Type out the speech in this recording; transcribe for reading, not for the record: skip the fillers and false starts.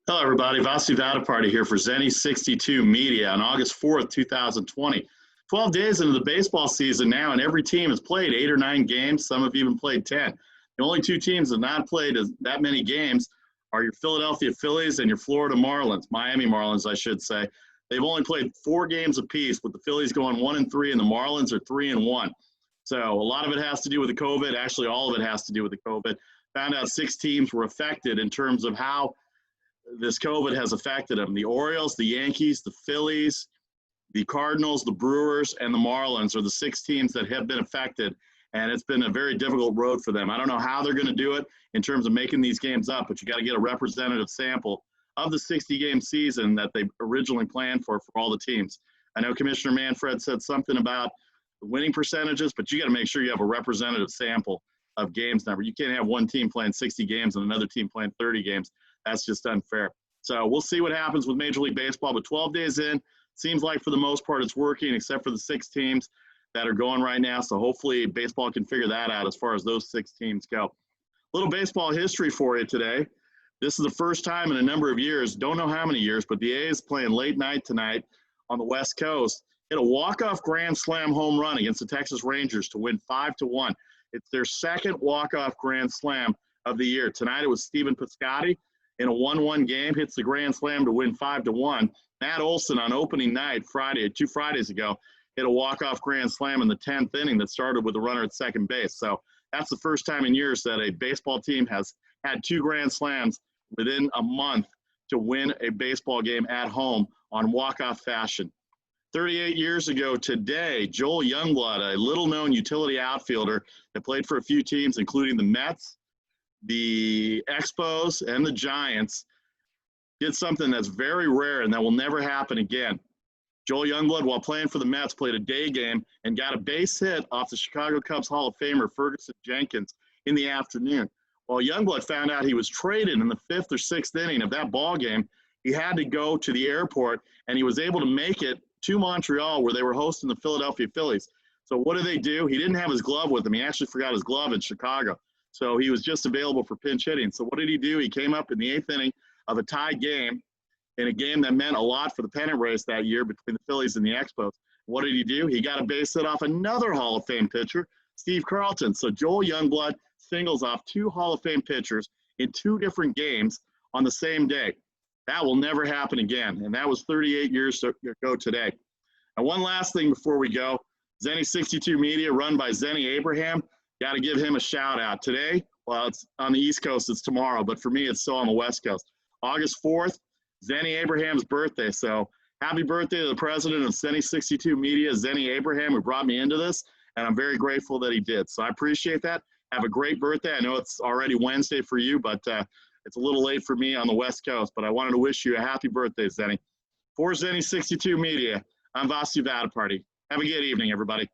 Hello, everybody. Vasu Vaddiparty here for Zenny 62 Media on August 4th, 2020. 12 days into the baseball season now, and every team has played 8 or 9 games. Some have even played 10. The only two teams that have not played that many games are your Philadelphia Phillies and your Florida Marlins, Miami Marlins, I should say. They've only played 4 games apiece, with the Phillies going 1-3, and the Marlins are 3-1. So a lot of it has to do with the COVID. Actually, all of it has to do with the COVID. Found out 6 teams were affected in terms of how this COVID has affected them. The Orioles, the Yankees, the Phillies, the Cardinals, the Brewers, and the Marlins are the 6 teams that have been affected, and it's been a very difficult road for them. I don't know how they're going to do it in terms of making these games up, but you got to get a representative sample of the 60-game season that they originally planned for all the teams. I know Commissioner Manfred said something about the winning percentages, but you got to make sure you have a representative sample of games number. You can't have one team playing 60 games and another team playing 30 games. That's just unfair. So we'll see what happens with Major League Baseball, but 12 days in, seems like for the most part it's working, except for the 6 teams that are going right now. So hopefully baseball can figure that out as far as those 6 teams go. A little baseball history for you today. This is the first time in a number of years, don't know how many years, but the A's playing late night tonight on the West Coast hit a walk-off grand slam home run against the Texas Rangers to win 5-1. It's their second walk-off grand slam of the year. Tonight it was Stephen Piscotty in a 1-1 game, hits the grand slam to win 5-1. Matt Olson on opening night, two Fridays ago, hit a walk-off grand slam in the 10th inning that started with a runner at second base. So that's the first time in years that a baseball team has had 2 grand slams within a month to win a baseball game at home on walk-off fashion. 38 years ago today, Joel Youngblood, a little-known utility outfielder that played for a few teams, including the Mets, the Expos, and the Giants, did something that's very rare and that will never happen again. Joel Youngblood, while playing for the Mets, played a day game and got a base hit off the Chicago Cubs Hall of Famer Ferguson Jenkins in the afternoon. While Youngblood found out he was traded in the 5th or 6th inning of that ball game, he had to go to the airport, and he was able to make it to Montreal, where they were hosting the Philadelphia Phillies. So what do? He didn't have his glove with him. He actually forgot his glove in Chicago. So he was just available for pinch hitting. So what did he do? He came up in the 8th inning of a tied game, in a game that meant a lot for the pennant race that year between the Phillies and the Expos. What did he do? He got a base hit off another Hall of Fame pitcher, Steve Carlton. So Joel Youngblood singles off 2 Hall of Fame pitchers in 2 different games on the same day. That will never happen again, and that was 38 years ago today. And one last thing before we go, Zenny 62 Media, run by Zenny Abraham. Got to give him a shout out today. Well, it's on the East Coast, it's tomorrow, but for me, it's still on the West Coast. August 4th, Zenny Abraham's birthday. So happy birthday to the president of Zenny 62 Media, Zenny Abraham, who brought me into this, and I'm very grateful that he did. So I appreciate that. Have a great birthday. I know it's already Wednesday for you, but it's a little late for me on the West Coast, but I wanted to wish you a happy birthday, Zenny. For Zenny 62 Media, I'm Vasu Vaddiparty. Have a good evening, everybody.